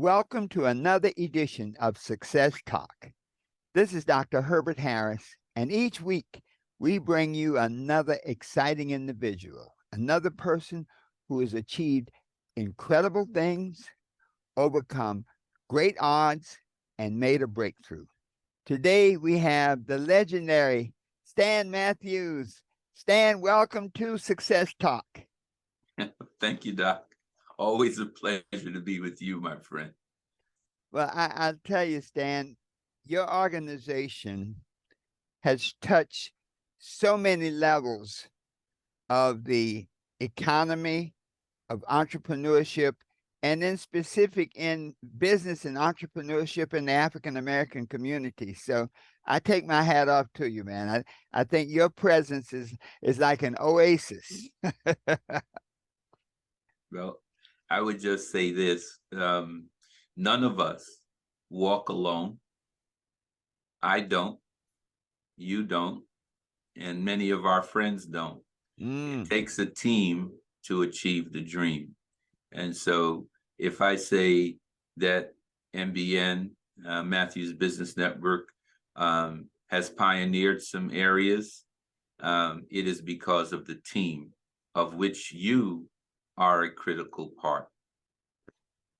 Welcome to another edition of Success Talk. This is Dr. Herbert Harris, and each week we bring you another exciting individual, another person who has achieved incredible things, overcome great odds, and made a breakthrough. Today we have the legendary Stan Matthews. Stan, welcome to Success Talk. Thank you, Doc. Always a pleasure to be with you, my friend. Well, I'll tell you, Stan, your organization has touched so many levels of the economy, of entrepreneurship, and in specific in business and entrepreneurship in the African American community. So I take my hat off to you, man. I think your presence is like an oasis. Well, I would just say this. None of us walk alone. I don't, you don't, and many of our friends don't. It takes a team to achieve the dream. And so if I say that MBN, Matthews Business Network, has pioneered some areas, it is because of the team of which you are a critical part.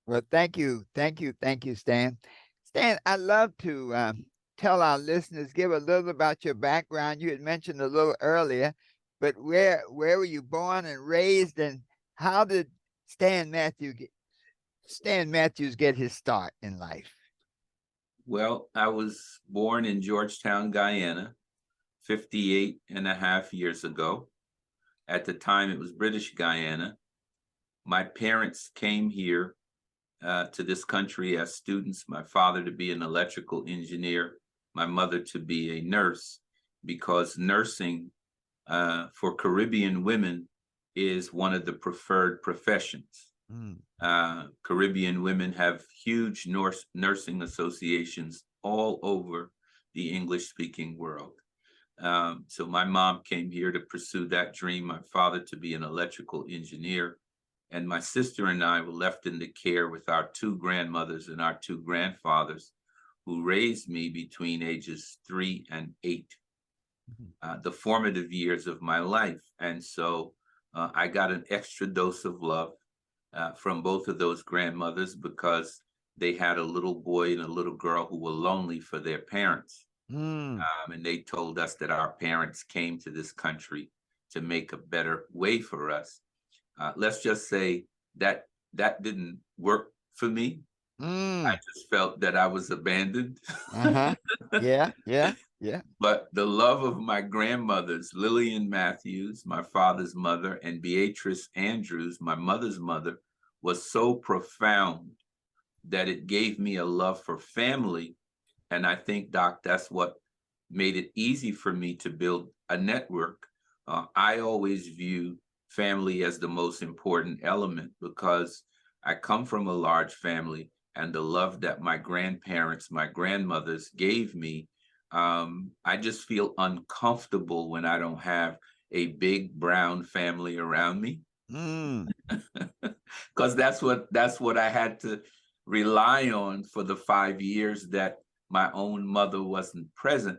Well, thank you, Stan. Stan, I'd love to tell our listeners, give a little about your background. You had mentioned a little earlier, but where were you born and raised, and how did Stan Matthews get his start in life? Well, I was born in Georgetown, Guyana, 58 and a half years ago. At the time, it was British Guyana. My parents came here to this country as students, my father to be an electrical engineer, my mother to be a nurse, because nursing for Caribbean women is one of the preferred professions. Caribbean women have huge nursing associations all over the English-speaking world. So my mom came here to pursue that dream, my father to be an electrical engineer, and my sister and I were left in the care with our two grandmothers and our two grandfathers, who raised me between ages 3 and 8, the formative years of my life. And so I got an extra dose of love from both of those grandmothers, because they had a little boy and a little girl who were lonely for their parents. And they told us that our parents came to this country to make a better way for us. Let's just say that didn't work for me. I just felt that I was abandoned. Yeah. But the love of my grandmothers, Lillian Matthews, my father's mother, and Beatrice Andrews, my mother's mother, was so profound that it gave me a love for family. And I think, Doc, that's what made it easy for me to build a network. I always view family as the most important element, because I come from a large family, and the love that my grandparents, my grandmothers gave me, I just feel uncomfortable when I don't have a big brown family around me. Because that's what I had to rely on for the 5 years that my own mother wasn't present.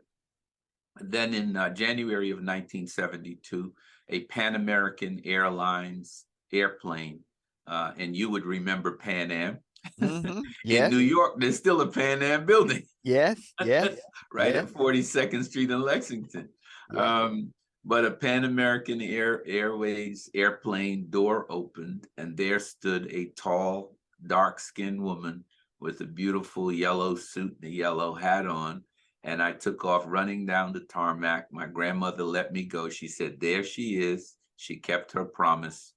Then in January of 1972, a Pan American Airlines airplane, and you would remember Pan Am. Yes. In New York, there's still a Pan Am building. Yes. Right at 42nd Street in Lexington. But a Pan American Airways airplane door opened, and there stood a tall, dark-skinned woman with a beautiful yellow suit and a yellow hat on. And I took off running down the tarmac. My grandmother let me go. She said, "There she is. She kept her promise.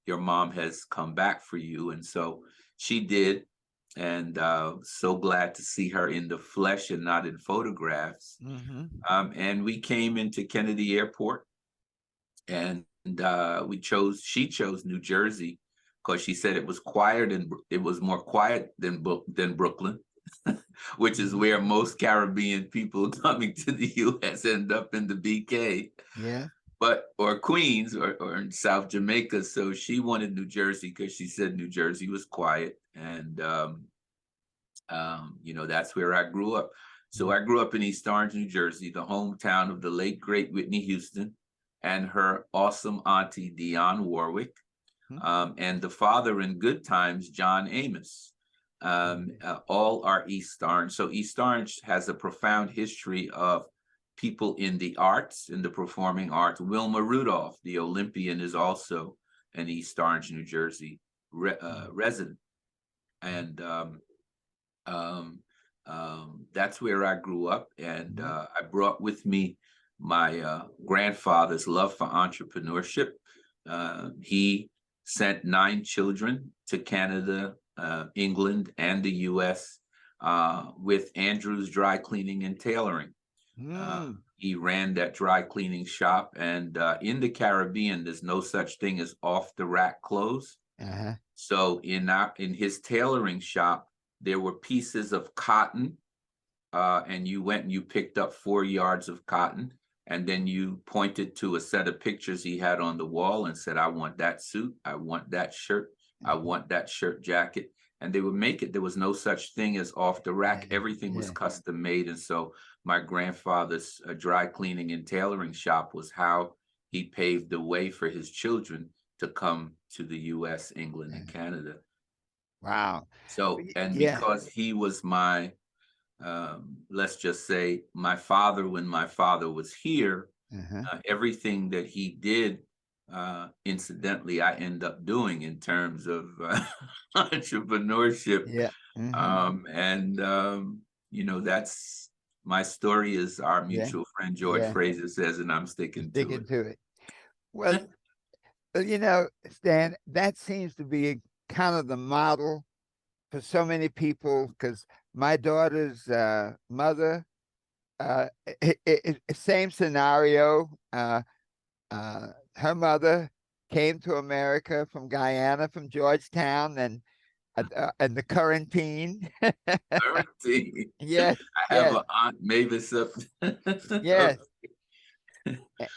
Your mom has come back for you." And so she did. And so glad to see her in the flesh and not in photographs. And we came into Kennedy Airport, and she chose New Jersey, because she said it was quiet, and it was more quiet than Brooklyn. Which is where most Caribbean people coming to the U.S. end up, in the BK. Yeah. Or Queens or in South Jamaica. So she wanted New Jersey because she said New Jersey was quiet. And that's where I grew up. So I grew up in East Orange, New Jersey, the hometown of the late great Whitney Houston and her awesome auntie Dionne Warwick, and the father in good times, John Amos. All are East Orange. So East Orange has a profound history of people in the arts, in the performing arts. Wilma Rudolph, the Olympian, is also an East Orange, New Jersey resident. And that's where I grew up. And I brought with me my grandfather's love for entrepreneurship. He sent 9 children to Canada, England, and the US with Andrews Dry Cleaning and Tailoring. He ran that dry cleaning shop, and in the Caribbean, there's no such thing as off-the-rack clothes. So in his tailoring shop, there were pieces of cotton, and you went and you picked up 4 yards of cotton, and then you pointed to a set of pictures he had on the wall and said, I want that suit, I want that shirt, I want that shirt jacket. And they would make it. There was no such thing as off the rack. Everything was custom made. And so my grandfather's dry cleaning and tailoring shop was how he paved the way for his children to come to the US, England, and Canada. Wow. So, and because he was my, let's just say, my father when my father was here, everything that he did, incidentally, I end up doing in terms of entrepreneurship. That's my story, as our mutual friend George Fraser says, and I'm sticking to it. Well, Stan, that seems to be kind of the model for so many people, because my daughter's mother, same scenario. Her mother came to America from Guyana, from Georgetown, and the quarantine. Yes, I have an Aunt Mavis up. Yes,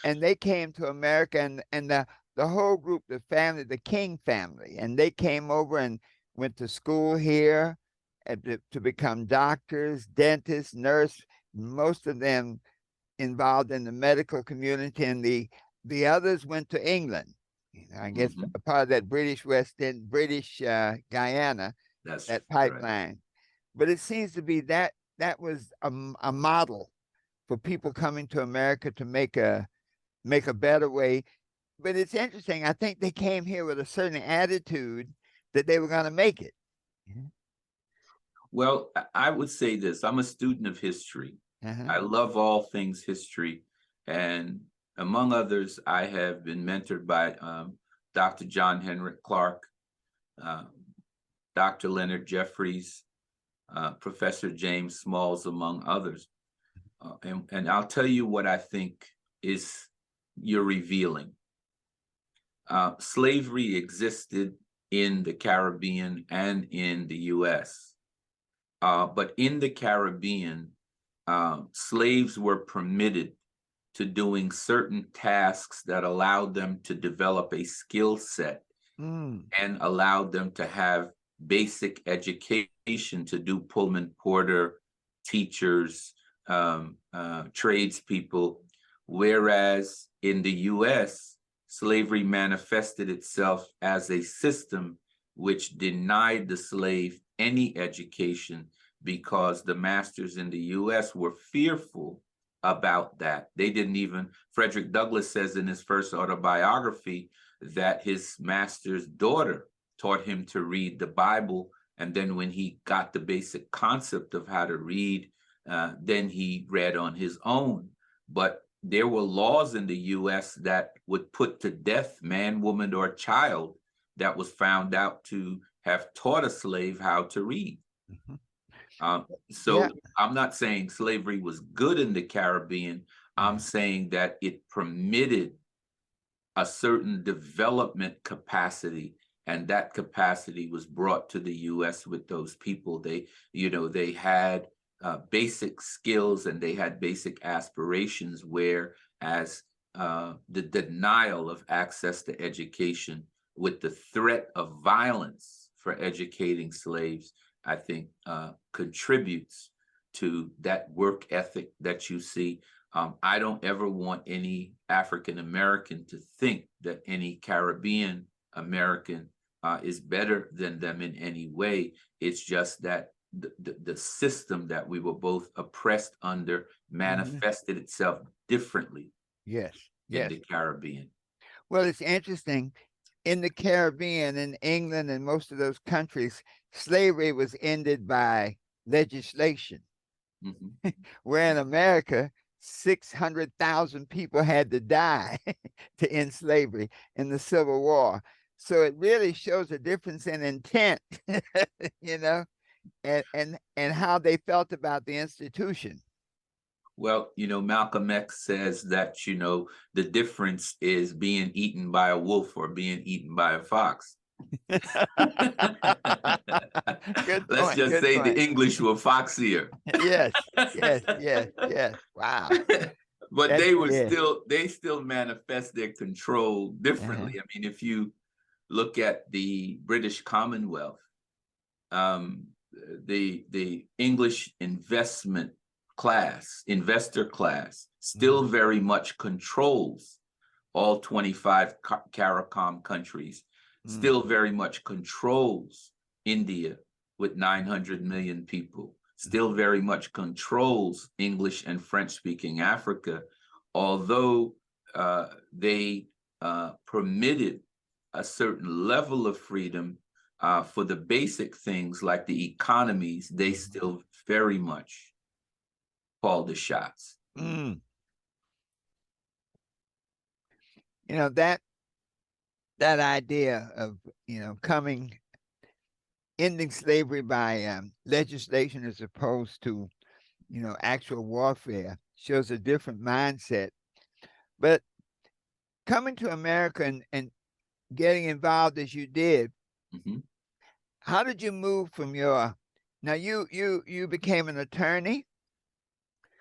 and they came to America, and the whole group, the family, the King family, and they came over and went to school here to become doctors, dentists, nurse. Most of them involved in the medical community, and the others went to England. I guess a part of that British West End, British Guyana, that pipeline. Right. But it seems to be that was a model for people coming to America to make a better way. But it's interesting. I think they came here with a certain attitude that they were going to make it. Well, I would say this. I'm a student of history. I love all things history. And among others, I have been mentored by Dr. John Henrik Clark, Dr. Leonard Jeffries, Professor James Smalls, among others. And I'll tell you what I think is you're revealing. Slavery existed in the Caribbean and in the US. But in the Caribbean, slaves were permitted to doing certain tasks that allowed them to develop a skill set and allowed them to have basic education to do Pullman porter, teachers, tradespeople. Whereas in the US, slavery manifested itself as a system which denied the slave any education because the masters in the US were fearful about that. They didn't even, Frederick Douglass says in his first autobiography that his master's daughter taught him to read the Bible. And then when he got the basic concept of how to read, then he read on his own. But there were laws in the US that would put to death man, woman, or child that was found out to have taught a slave how to read. I'm not saying slavery was good in the Caribbean. I'm saying that it permitted a certain development capacity, and that capacity was brought to the US with those people. They had basic skills and they had basic aspirations, whereas the denial of access to education with the threat of violence for educating slaves, I think contributes to that work ethic that you see. I don't ever want any African American to think that any Caribbean American is better than them in any way. It's just that the system that we were both oppressed under manifested itself differently Yes, in yes. the Caribbean. Well, it's interesting. In the Caribbean, in England, and most of those countries, slavery was ended by legislation. Mhm. Where in America, 600,000 people had to die to end slavery in the Civil War. So it really shows a difference in intent, you know, and how they felt about the institution. Well, Malcolm X says that, the difference is being eaten by a wolf or being eaten by a fox. Good Let's point. just Good say the point. English were foxier. Yes, yes, yes, yes. Wow. But That's yeah. they still manifest their control Uh-huh. differently. I mean, if you look at the British Commonwealth, um, the English investor class, still Mhm. very much controls all 25 CARICOM countries, Mm. still very much controls India with 900 million people, still very much controls English and French-speaking Africa, although they permitted a certain level of freedom for the basic things like the economies, they Mhm. still very much call the shots. Mm. You know that idea of ending slavery by legislation as opposed to actual warfare shows a different mindset. But coming to America and getting involved as you did, Mhm. how did you move from your now you became an attorney?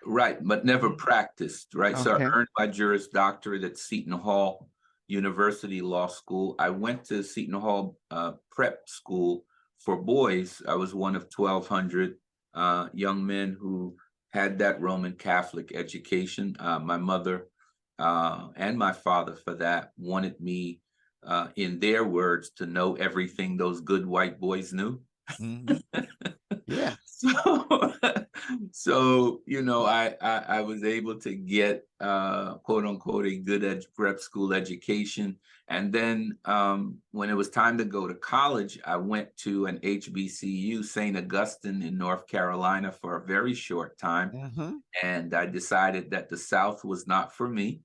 Right, but never Mhm. practiced, right? So I Okay. earned my Juris Doctorate at Seton Hall University Law School. I went to Seton Hall prep school for boys. I was one of 1,200 young men who had that Roman Catholic education. My mother and my father, for that, wanted me, in their words, to know everything those good white boys knew. Hmm. Yeah. So, I was able to get quote unquote a good prep school education, and then when it was time to go to college, I went to an HBCU, St. Augustine in North Carolina, for a very short time, Hmm. and I decided that the South was not for me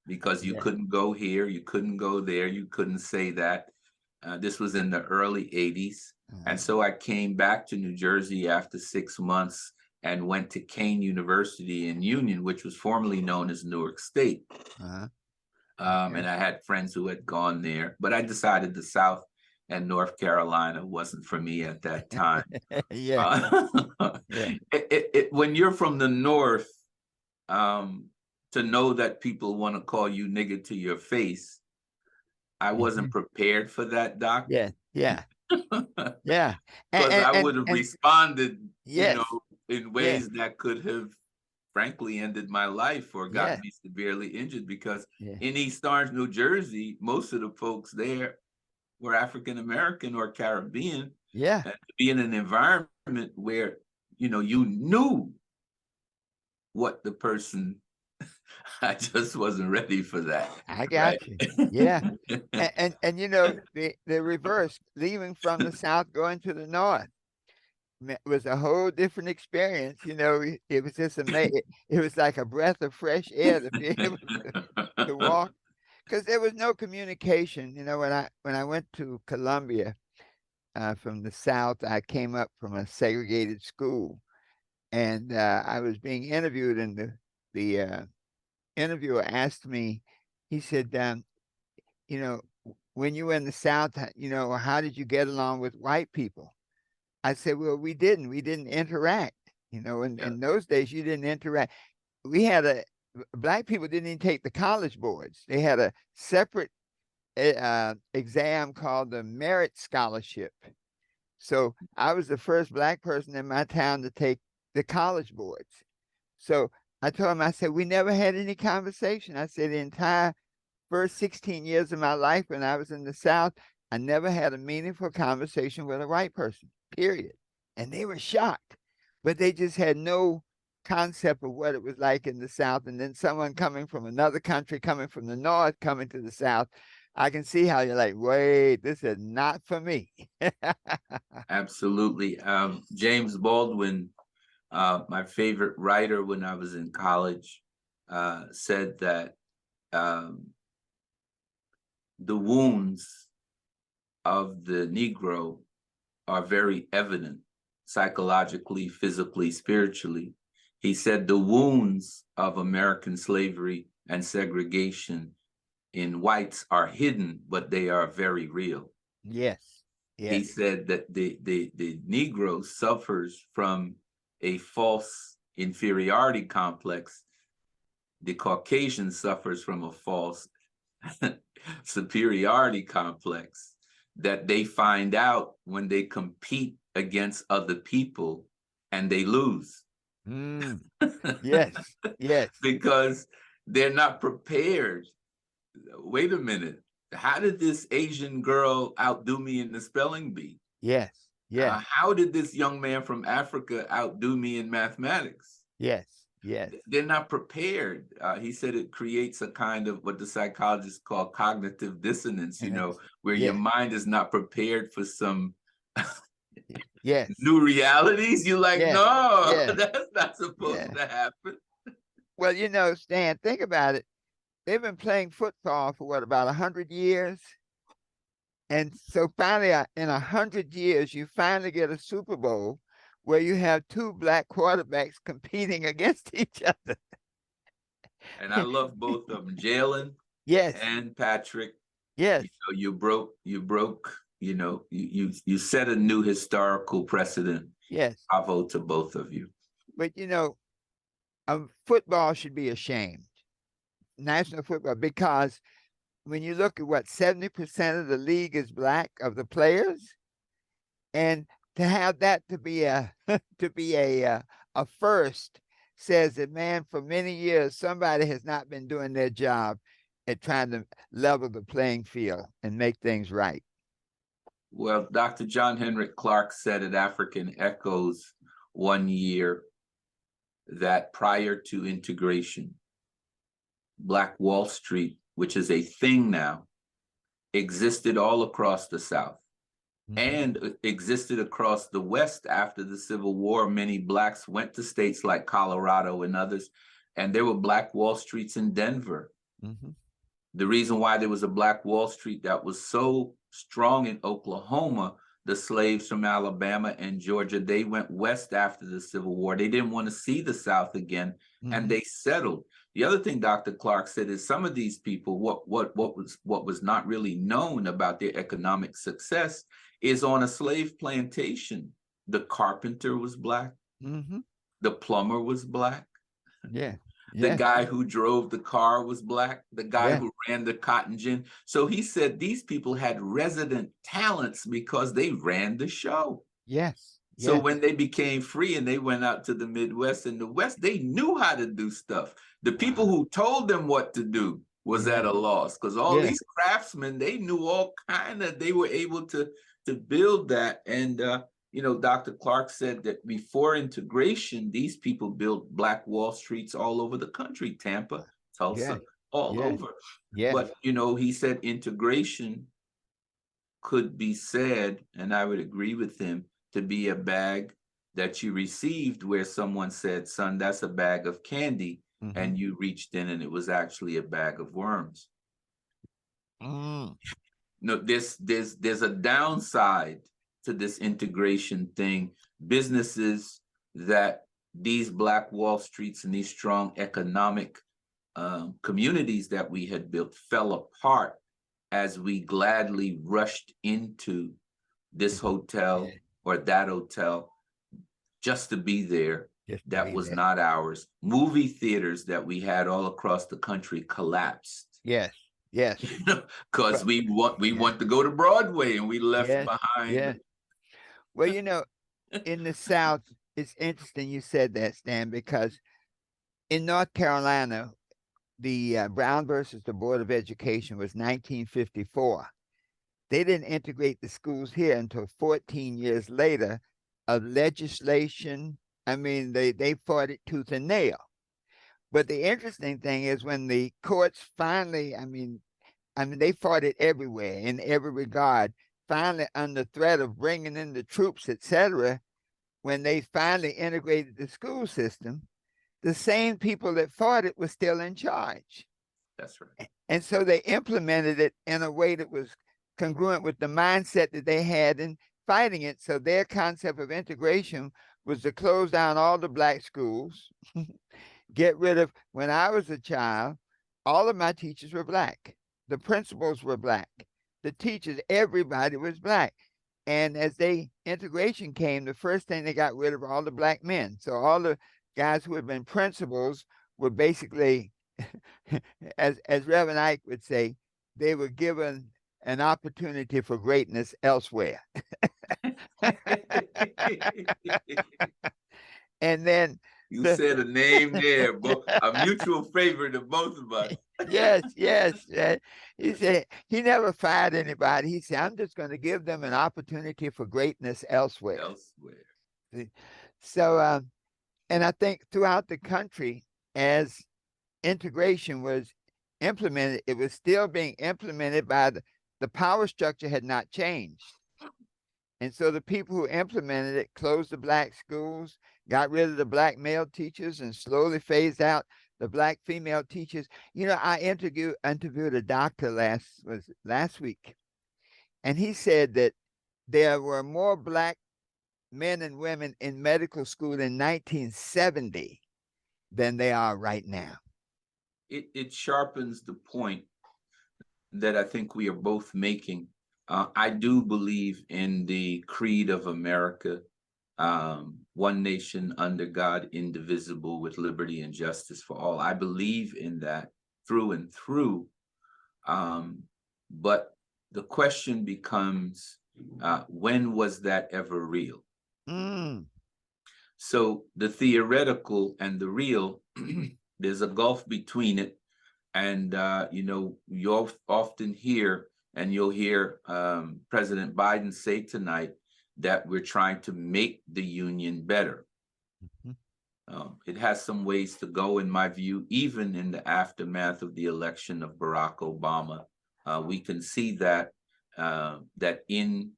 because you Yeah. couldn't go here, you couldn't go there, you couldn't say that. This was in the early 80s. And Uh-huh. so I came back to New Jersey after 6 months and went to Kane University in Union, which was formerly known as Newark State. Uh-huh. And I had friends who had gone there, but I decided the South and North Carolina wasn't for me at that time. Yeah. Uh, Yeah. when you're from the North, um, to know that people want to call you nigger to your face, I wasn't prepared for that, Doc, Yeah. Yeah. Yeah. And because and I and, would have and responded, yes. in Yeah. ways that could have frankly ended my life or got Yeah. me severely injured. Because Yeah. in East Orange, New Jersey, most of the folks there were African American or Caribbean, Yeah. and to be in an environment where you knew what the person, I just wasn't ready for that, I right? got you. Yeah. And the reverse, leaving from the South, going to the North, was a whole different experience. It was just amazing. It was like a breath of fresh air to be able to walk, because there was no communication. When I went to Columbia from the South, I came up from a segregated school, and I was being interviewed, and the interviewer asked me. He said, you know, when you were in the South, how did you get along with white people? I said, well, we didn't. We didn't interact. Yeah. In those days, you didn't interact. We had black people didn't even take the college boards. They had a separate exam called the Merit Scholarship. So I was the first black person in my town to take the college boards. So I told him, I said, we never had any conversation. I said, the entire first 16 years of my life when I was in the South, I never had a meaningful conversation with a white person, period. And they were shocked, but they just had no concept of what it was like in the South. And then someone coming from another country, coming from the North, coming to the South, I can see how you're like, wait, this is not for me. Absolutely. James Baldwin, my favorite writer when I was in college, said that the wounds of the Negro are very evident psychologically, physically, spiritually. He said the wounds of American slavery and segregation in whites are hidden, but they are very real. Yes. He Yes. said that the Negro suffers from a false inferiority complex. The Caucasian suffers from a false superiority complex that they find out when they compete against other people and they lose. Mm. Yes. Yes. Because they're not prepared. Wait a minute. How did this Asian girl outdo me in the spelling bee? Yes. Yes. How did this young man from Africa outdo me in mathematics? Yes. Yes. They're not prepared. He said it creates a kind of what the psychologists call cognitive dissonance, where your Yes. mind is not prepared for some Yes. new realities. You're like, Yes. no, Yes. that's not supposed Yeah. to happen. Well, Stan, think about it. They've been playing football for what, about 100 years? And so finally, in 100 years, you finally get a Super Bowl where you have two black quarterbacks competing against each other. And I love both of them, Jalen Yes. and Patrick. Yes. You broke, you set a new historical precedent. Yes. Bravo to both of you. But football should be ashamed, national football, because when you look at what 70% of the league is black of the players, and to have that to be a a first says that, man, for many years somebody has not been doing their job at trying to level the playing field and make things right. Well, Dr. John Henrik Clarke said at African Echoes one year that prior to integration, Black Wall Street, which is a thing now, existed all across the South. And existed across the West after the Civil War. Many Blacks went to states like Colorado and others, and there were Black Wall Streets in Denver. The reason why there was a Black Wall Street that was so strong in Oklahoma, the slaves from Alabama and Georgia, they went west after the Civil War. They didn't want to see the South again, and they settled. The other thing Dr. Clarke said is some of these people, what was not really known about their economic success is on a slave plantation. The carpenter was black. The plumber was black. Yeah. The guy who drove the car was black. The guy who ran the cotton gin. So he said these people had resident talents because they ran the show. Yes. So when they became free and they went out to the Midwest and the West, they knew how to do stuff. The people who told them what to do was at a loss, because all these craftsmen, they knew all kind of, they were able to build that. And Dr. Clarke said that before integration, these people built Black Wall Streets all over the country, Tampa, Tulsa, all over. But, he said integration could be said, and I would agree with him, to be a bag that you received where someone said, son, that's a bag of candy. And you reached in and it was actually a bag of worms. No, there's a downside to this integration thing. Businesses that these Black Wall Streets and these strong economic communities that we had built fell apart as we gladly rushed into this hotel or that hotel just to be there. That was not ours. Movie theaters that we had all across the country collapsed. Yes. Yes. Because Well, we yeah. want to go to Broadway, and we left Yes. behind. Yes. Well, in the South, it's interesting you said that, Stan, because in North Carolina, the Brown versus the Board of Education was 1954. They didn't integrate the schools here until 14 years later of legislation. I mean, they fought it tooth and nail. But the interesting thing is when the courts finally, I mean, they fought it everywhere in every regard. Finally, under threat of bringing in the troops, etc., when they finally integrated the school system, the same people that fought it were still in charge. That's right. And so they implemented it in a way that was congruent with the mindset that they had in fighting it. So their concept of integration was to close down all the black schools, get rid of, when I was a child, all of my teachers were black. The principals were black. The teachers, everybody was black. And as integration came, the first thing they got rid of all the black men. So all the guys who had been principals were basically, as Reverend Ike would say, they were given an opportunity for greatness elsewhere. And then You the said a name there, a mutual favorite of both of us. yes, yes. He said he never fired anybody. He said, I'm just going to give them an opportunity for greatness elsewhere. Elsewhere. So, and I think throughout the country, as integration was implemented, it was still being implemented by the power structure had not changed. And so the people who implemented it closed the black schools, got rid of the black male teachers, and slowly phased out the black female teachers. I interviewed a doctor last week, and he said that there were more black men and women in medical school in 1970 than they are right now. It sharpens the point that I think we are both making. I do believe in the creed of America, one nation under God, indivisible, with liberty and justice for all. I believe in that through and through. But the question becomes, when was that ever real? Mm. So the theoretical and the real, there's a gulf between it. And, you'll often hear, and you'll hear President Biden say tonight that we're trying to make the union better. Mm-hmm. It has some ways to go, in my view, even in the aftermath of the election of Barack Obama. We can see that in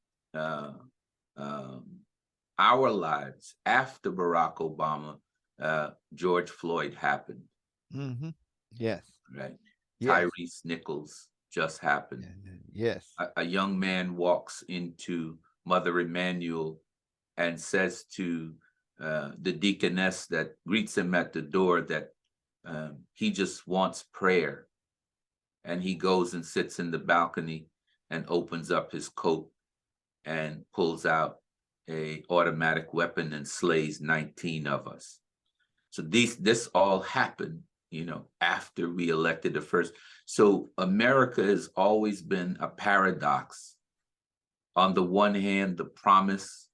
our lives after Barack Obama, George Floyd happened. Mm-hmm. Yes. Right. Yes. Tyrese Nichols just happened. Yes. A young man walks into Mother Emanuel and says to the deaconess that greets him at the door that he just wants prayer. And he goes and sits in the balcony and opens up his coat and pulls out an automatic weapon and slays 19 of us. So this all happened, after we elected the first. So America has always been a paradox. On the one hand, the promise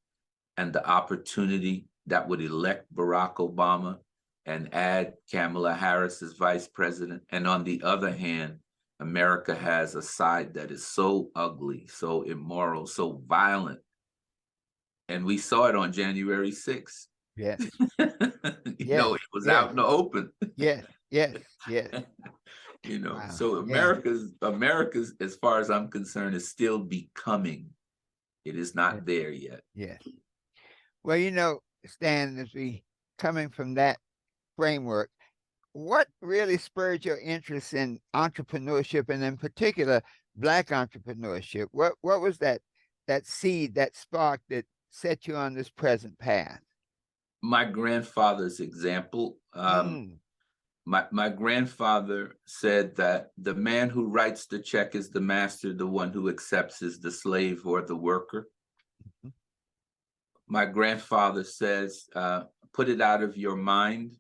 and the opportunity that would elect Barack Obama and add Kamala Harris as vice president. And on the other hand, America has a side that is so ugly, so immoral, so violent. And we saw it on January 6th. Yes. It was out in the open. Yes. Wow. So America's, as far as I'm concerned, is still becoming. It is not there yet. Yes. Well, Stan, as we coming from that framework, what really spurred your interest in entrepreneurship, and in particular Black entrepreneurship? What was that seed, that spark that set you on this present path? My grandfather's example. My grandfather said that the man who writes the check is the master, the one who accepts is the slave or the worker. Mm-hmm. My grandfather says, put it out of your mind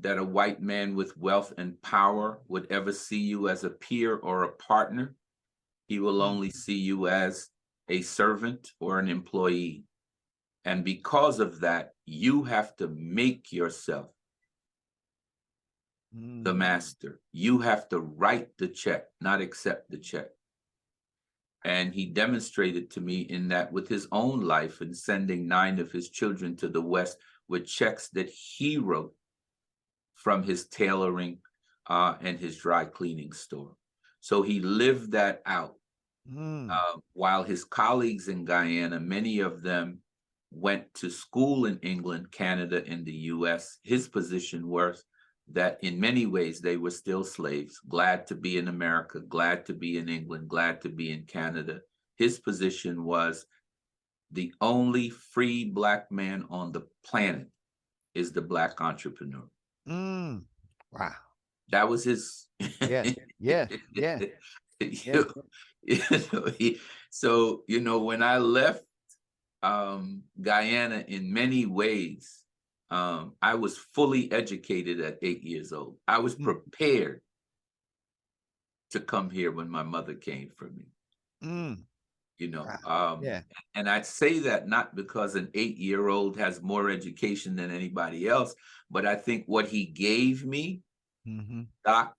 that a white man with wealth and power would ever see you as a peer or a partner. He will only see you as a servant or an employee. And because of that, you have to make yourself the master. You have to write the check, not accept the check. And he demonstrated to me in that with his own life and sending 9 of his children to the West with checks that he wrote from his tailoring and his dry cleaning store. So he lived that out. While his colleagues in Guyana, many of them went to school in England, Canada, and the US, his position was that in many ways they were still slaves, glad to be in America, glad to be in England, glad to be in Canada. His position was the only free Black man on the planet is the Black entrepreneur. Wow. That was his. Yes. So, when I left Guyana, in many ways, I was fully educated at 8 years old. I was prepared to come here when my mother came for me. Wow. And I say that not because an 8-year-old has more education than anybody else, but I think what he gave me, Doc,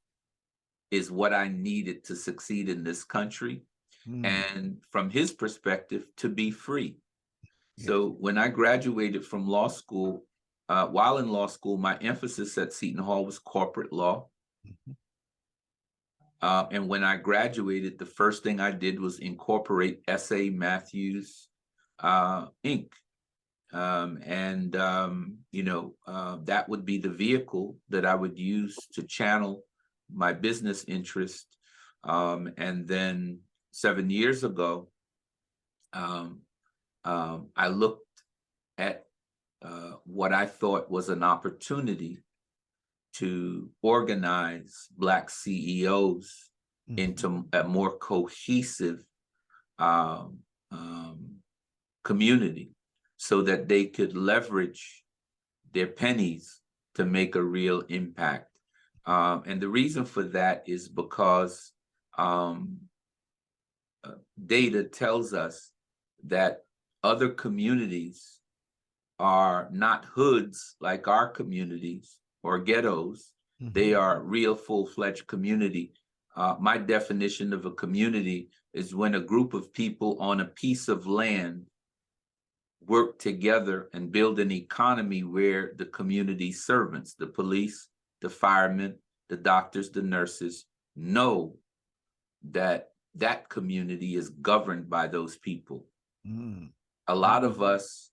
is what I needed to succeed in this country. And from his perspective, to be free. Yes. So when I graduated from law school, while in law school, my emphasis at Seton Hall was corporate law. And when I graduated, the first thing I did was incorporate S.A. Matthews, Inc. That would be the vehicle that I would use to channel my business interest. And then 7 years ago, I looked at what I thought was an opportunity to organize Black CEOs into a more cohesive community so that they could leverage their pennies to make a real impact. And the reason for that is because data tells us that other communities are not hoods like our communities or ghettos. They are real full-fledged community. My definition of a community is when a group of people on a piece of land work together and build an economy where the community servants, the police, the firemen, the doctors, the nurses, know that that community is governed by those people. A lot of us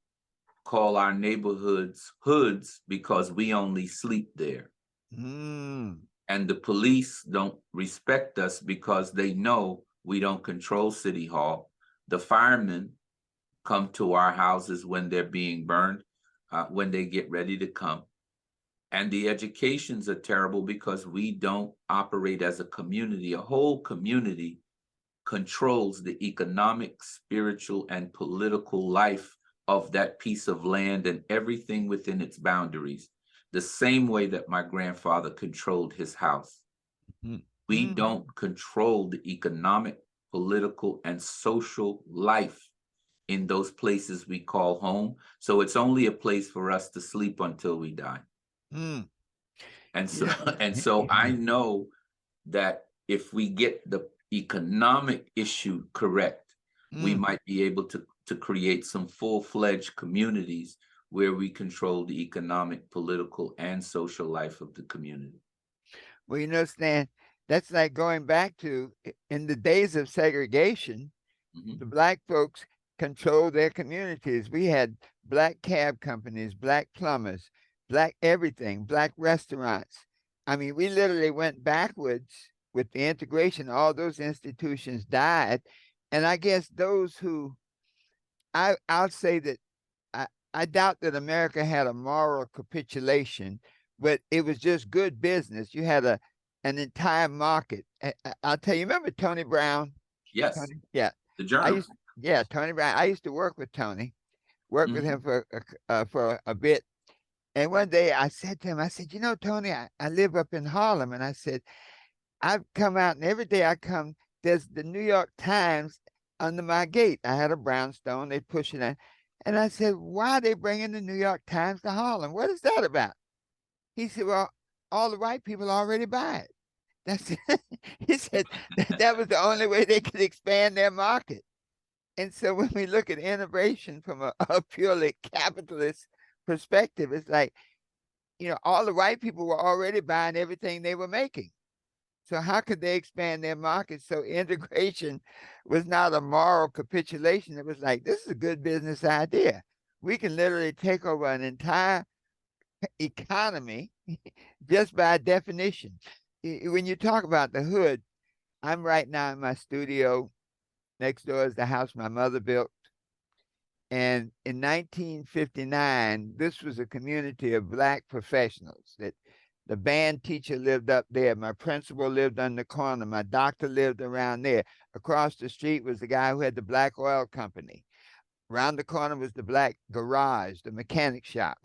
call our neighborhoods hoods because we only sleep there. And the police don't respect us because they know we don't control City Hall. The firemen come to our houses when they're being burned, when they get ready to come. And the educations are terrible because we don't operate as a community. A whole community controls the economic, spiritual, and political life of that piece of land and everything within its boundaries, the same way that my grandfather controlled his house. We don't control the economic, political, and social life in those places we call home. So it's only a place for us to sleep until we die. And so I know that if we get the economic issue correct, we might be able to create some full-fledged communities where we control the economic, political, and social life of the community. Well, Stan, that's like going back to in the days of segregation, the Black folks controlled their communities. We had Black cab companies, Black plumbers, Black everything, Black restaurants. I mean, we literally went backwards with the integration. All those institutions died. And I guess those who, I'll say that I doubt that America had a moral capitulation, but it was just good business. You had an entire market. I'll tell you, remember Tony Brown? Yes. Tony? Yeah. The journal. Tony Brown. I used to work with Tony, worked with him for a bit. And one day I said to him, I said, you know, Tony, I live up in Harlem. And I said, I've come out and every day I come, there's the New York Times under my gate. I had a brownstone, they push it in. And I said, why are they bringing the New York Times to Harlem? What is that about? He said, well, all the white people already buy it. That's he said that was the only way they could expand their market. And so when we look at innovation from a purely capitalist perspective, it's like, you know, all the white people were already buying everything they were making. So how could they expand their market? So integration was not a moral capitulation. It was like, this is a good business idea. We can literally take over an entire economy just by definition. When you talk about the hood, I'm right now in my studio. Next door is the house my mother built. And in 1959, this was a community of Black professionals that the band teacher lived up there. My principal lived on the corner. My doctor lived around there. Across the street was the guy who had the Black oil company. Around the corner was the Black garage, the mechanic shop.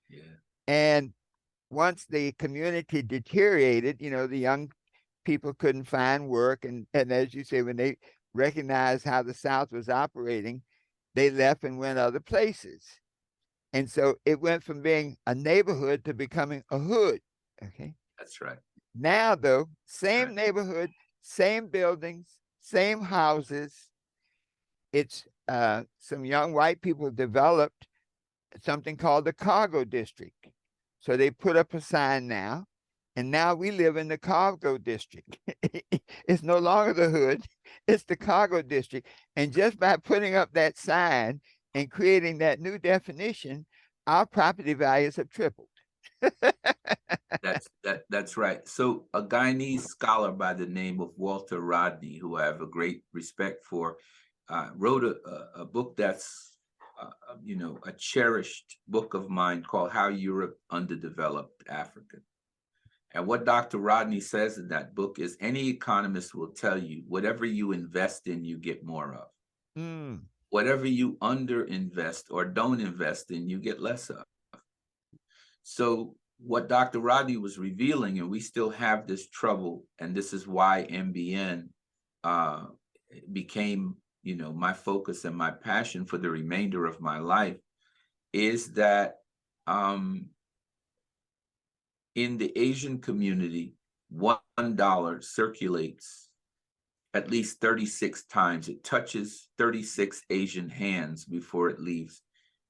Yeah. And once the community deteriorated, you know, the young people couldn't find work. And as you say, when they recognized how the South was operating, they left and went other places. And so it went from being a neighborhood to becoming a hood. Okay. That's right. Now, though, same Right. neighborhood, same buildings, same houses. It's some young white people developed something called the cargo district. So they put up a sign now, and now we live in the cargo district. It's no longer the hood, it's the cargo district. And just by putting up that sign and creating that new definition, our property values have tripled. That's right. So a Guyanese scholar by the name of Walter Rodney, who I have a great respect for, wrote a book that's a cherished book of mine called How Europe Underdeveloped Africa. And what Dr. Rodney says in that book is any economist will tell you whatever you invest in, you get more of. Mm. Whatever you underinvest or don't invest in, you get less of. So what Dr. Rodney was revealing, and we still have this trouble, and this is why MBN became, my focus and my passion for the remainder of my life, is that in the Asian community, $1 circulates at least 36 times. It touches 36 Asian hands before it leaves.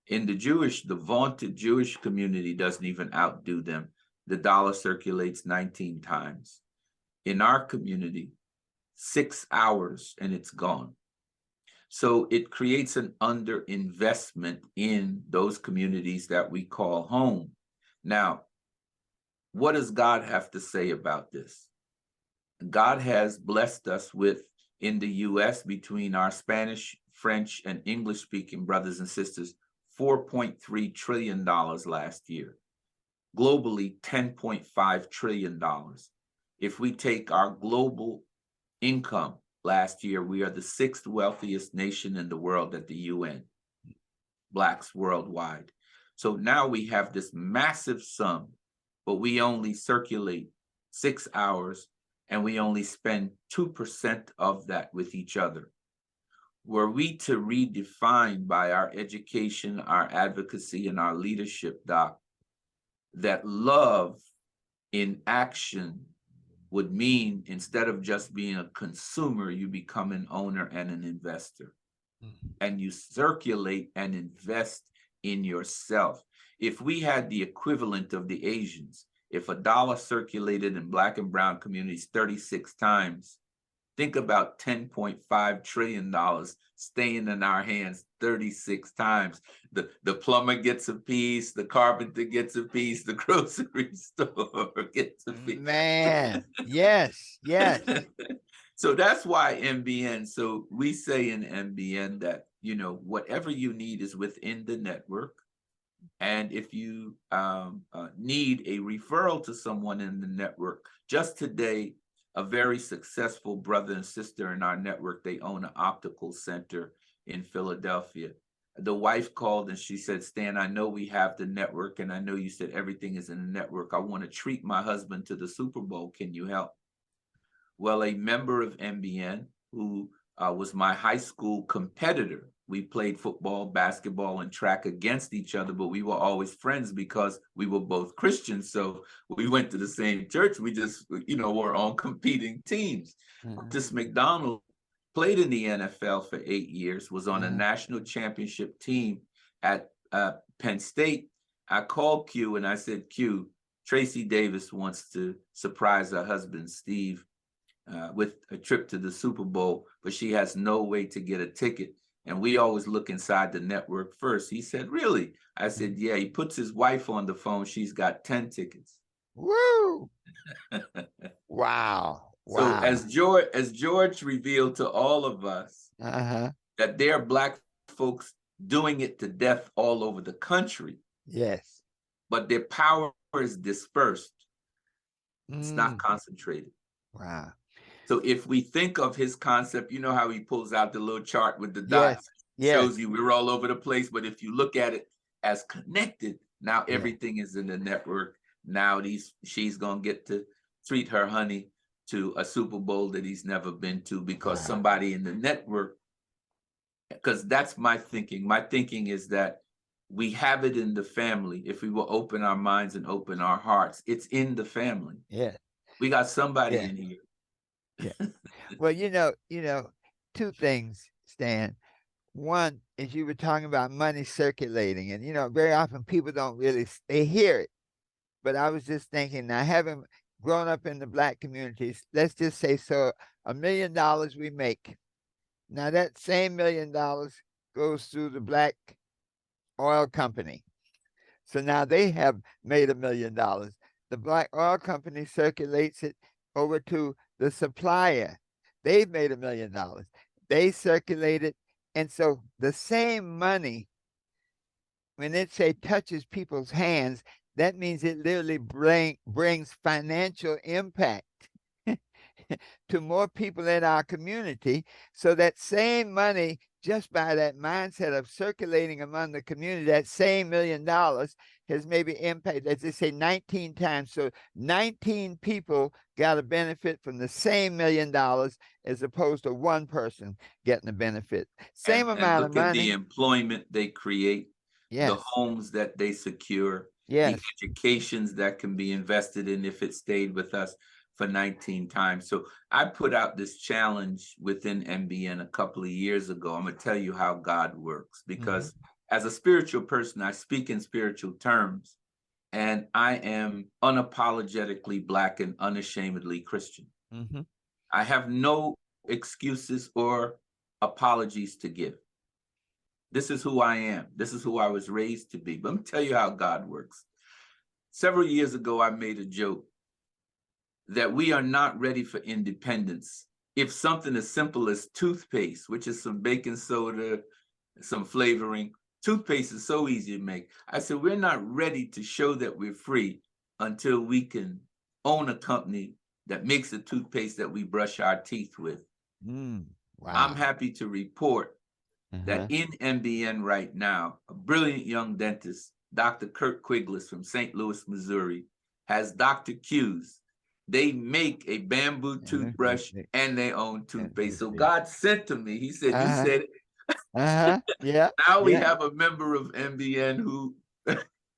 In the vaunted Jewish community doesn't even outdo them. The dollar circulates 19 times. In our community, 6 hours and it's gone. So it creates an underinvestment in those communities that we call home. Now, what does God have to say about this? God has blessed us with, in the US, between our Spanish, French, and English-speaking brothers and sisters, $4.3 trillion last year. Globally, $10.5 trillion. If we take our global income last year, we are the 6th wealthiest nation in the world at the UN, Blacks worldwide. So now we have this massive sum, but we only circulate 6 hours and we only spend 2% of that with each other. Were we to redefine by our education, our advocacy, and our leadership, Doc, that love in action would mean instead of just being a consumer, you become an owner and an investor. Mm-hmm. And you circulate and invest in yourself. If we had the equivalent of the Asians, if $1 circulated in Black and brown communities 36 times, think about $10.5 trillion staying in our hands 36 times. The plumber gets a piece, the carpenter gets a piece, the grocery store gets a piece. Man, yes, yes. So that's why MBN. So we say in MBN that, whatever you need is within the network. And if you need a referral to someone in the network, just today, a very successful brother and sister in our network, they own an optical center in Philadelphia. the wife called and she said, Stan, I know we have the network and I know you said everything is in the network. I want to treat my husband to the Super Bowl. Can you help? Well, a member of MBN who was my high school competitor. We played football, basketball, and track against each other, but we were always friends because we were both Christians. So we went to the same church. We just, were on competing teams. Just McDonald played in the NFL for 8 years, was on a national championship team at Penn State. I called Q and I said, Q, Tracy Davis wants to surprise her husband, Steve, with a trip to the Super Bowl, but she has no way to get a ticket. And we always look inside the network first. He said, really? I said, yeah. He puts his wife on the phone. She's got 10 tickets. Woo! Wow. So Wow. as George revealed to all of us that there are Black folks doing it to death all over the country. Yes. But their power is dispersed. It's not concentrated. Wow. So if we think of his concept, you know how he pulls out the little chart with the dots, shows you we're all over the place. But if you look at it as connected, now everything is in the network. Now she's gonna get to treat her honey to a Super Bowl that he's never been to because somebody in the network, because that's my thinking. My thinking is that we have it in the family. If we will open our minds and open our hearts, it's in the family. Yeah. We got somebody in here. Yeah. Well, two things, Stan. One is you were talking about money circulating, and very often people don't really, they hear it. But I was just thinking, now having grown up in the Black communities, let's just say, so $1 million we make. Now that same $1 million goes through the Black oil company. So now they have made $1 million. The Black oil company circulates it over to the supplier. They've made $1 million. They circulate it. And so the same money, when it say touches people's hands, that means it literally brings financial impact to more people in our community. So that same money, just by that mindset of circulating among the community, that same $1 million has maybe impacted, as they say, 19 times. So 19 people got a benefit from the same $1 million as opposed to one person getting a benefit. Same amount of money. Look at the employment they create, the homes that they secure, the educations that can be invested in if it stayed with us for 19 times. So I put out this challenge within MBN a couple of years ago. I'm going to tell you how God works, because as a spiritual person, I speak in spiritual terms, and I am unapologetically Black and unashamedly Christian. I have no excuses or apologies to give. This is who I am. This is who I was raised to be. But let me tell you how God works. Several years ago, I made a joke that we are not ready for independence if something as simple as toothpaste, which is some baking soda, some flavoring, toothpaste is so easy to make. I said, we're not ready to show that we're free until we can own a company that makes the toothpaste that we brush our teeth with. Wow. I'm happy to report that in MBN right now, a brilliant young dentist, Dr. Kirk Quiglis from St. Louis, Missouri, has Dr. Q's. They make a bamboo toothbrush and they own toothpaste. So God sent to me. He said, you said it. Now we have a member of MBN who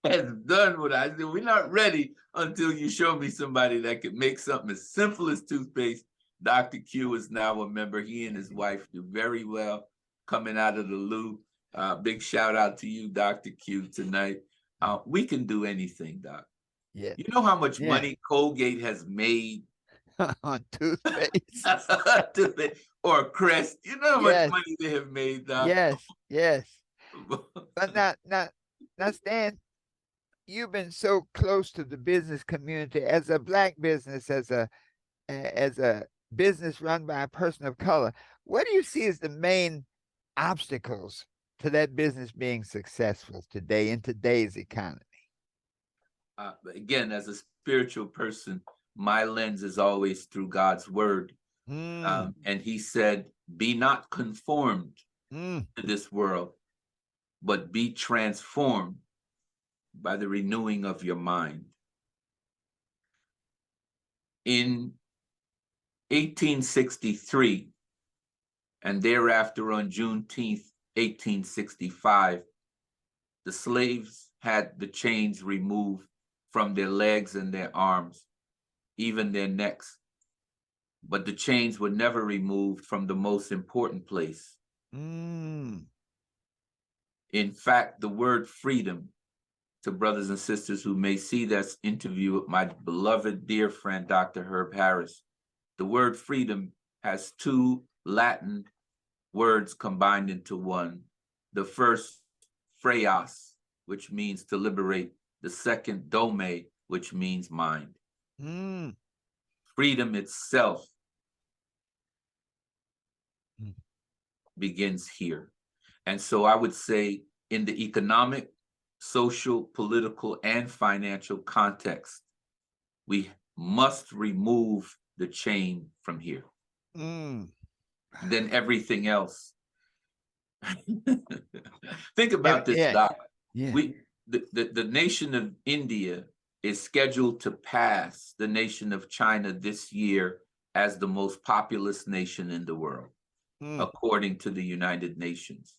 has done what I said. We're not ready until you show me somebody that can make something as simple as toothpaste. Dr. Q is now a member. He and his wife do very well coming out of the loo. Big shout out to you, Dr. Q, tonight. We can do anything, Doc. You know how much money Colgate has made on toothpaste? Or Crest. You know how much money they have made, Doc? Yes. But now, Stan, you've been so close to the business community as a Black business, as a business run by a person of color. What do you see as the main obstacles to that business being successful today in today's economy? Again, as a spiritual person, my lens is always through God's word. And he said, be not conformed to this world, but be transformed by the renewing of your mind. In 1863, and thereafter on Juneteenth, 1865, the slaves had the chains removed from their legs and their arms, even their necks. But the chains were never removed from the most important place. Mm. In fact, the word freedom, to brothers and sisters who may see this interview with my beloved dear friend, Dr. Herb Harris, the word freedom has two Latin words combined into one. The first, freios, which means to liberate. The second, dome, which means mind. Mm. Freedom itself Mm. begins here. And so I would say in the economic, social, political, and financial context, we must remove the chain from here. Mm. Then everything else. Think about this, Yes. Doc. Yeah. The nation of India is scheduled to pass the nation of China this year as the most populous nation in the world, according to the United Nations.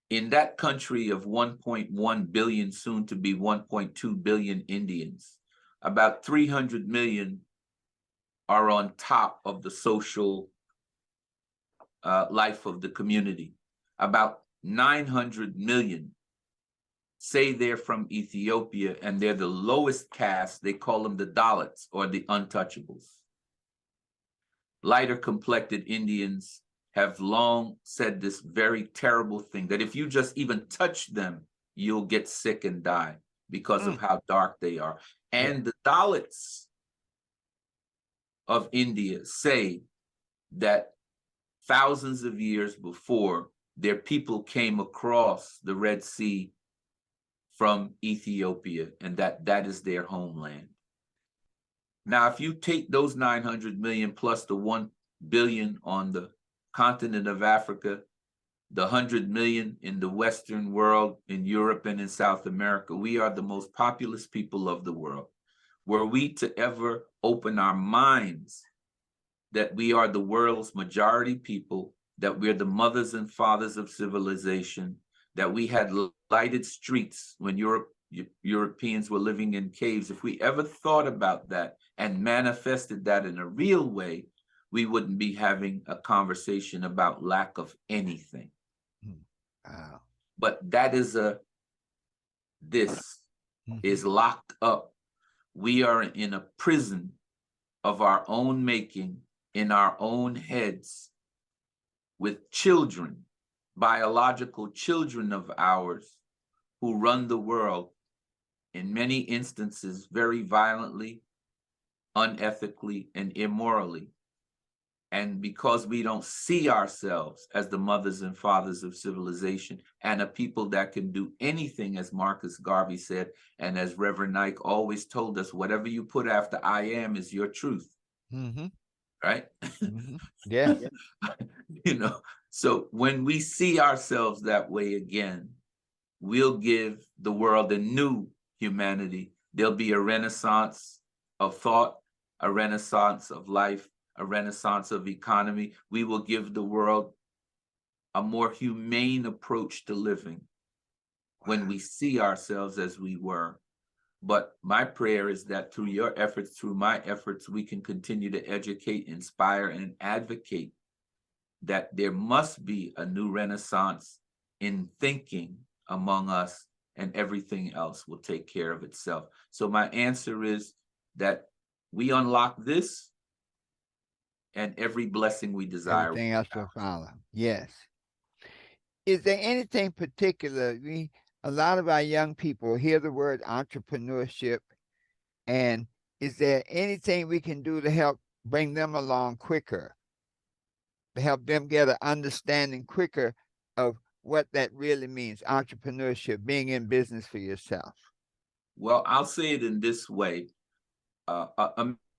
In that country of 1.1 billion, soon to be 1.2 billion Indians, about 300 million are on top of the social life of the community. About 900 million say they're from Ethiopia, and they're the lowest caste. They call them the Dalits, or the untouchables. Lighter complected Indians have long said this very terrible thing, that if you just even touch them, you'll get sick and die because of how dark they are. And the Dalits of India say that thousands of years before, their people came across the Red Sea from Ethiopia, and that is their homeland. Now, if you take those 900 million plus the 1 billion on the continent of Africa, the 100 million in the Western world, in Europe and in South America, we are the most populous people of the world. Were we to ever open our minds that we are the world's majority people, that we're the mothers and fathers of civilization, that we had lighted streets when Europeans were living in caves, if we ever thought about that and manifested that in a real way, we wouldn't be having a conversation about lack of anything. Wow. But that is this is locked up. We are in a prison of our own making, in our own heads, with children, biological children of ours, who run the world, in many instances very violently, unethically, and immorally. And because we don't see ourselves as the mothers and fathers of civilization and a people that can do anything, as Marcus Garvey said, and as Reverend Nike always told us, whatever you put after I am is your truth. Right? Yeah. You know, so when we see ourselves that way again, we'll give the world a new humanity. There'll be a renaissance of thought, a renaissance of life, a renaissance of economy. We will give the world a more humane approach to living when we see ourselves as we were. But my prayer is that through your efforts, through my efforts, we can continue to educate, inspire, and advocate that there must be a new renaissance in thinking among us, and everything else will take care of itself. So my answer is that we unlock this, and every blessing we desire. Everything else will follow. Yes. Is there anything particular? A lot of our young people hear the word entrepreneurship, and is there anything we can do to help bring them along quicker, to help them get an understanding quicker of what that really means, entrepreneurship, being in business for yourself? Well, I'll say it in this way.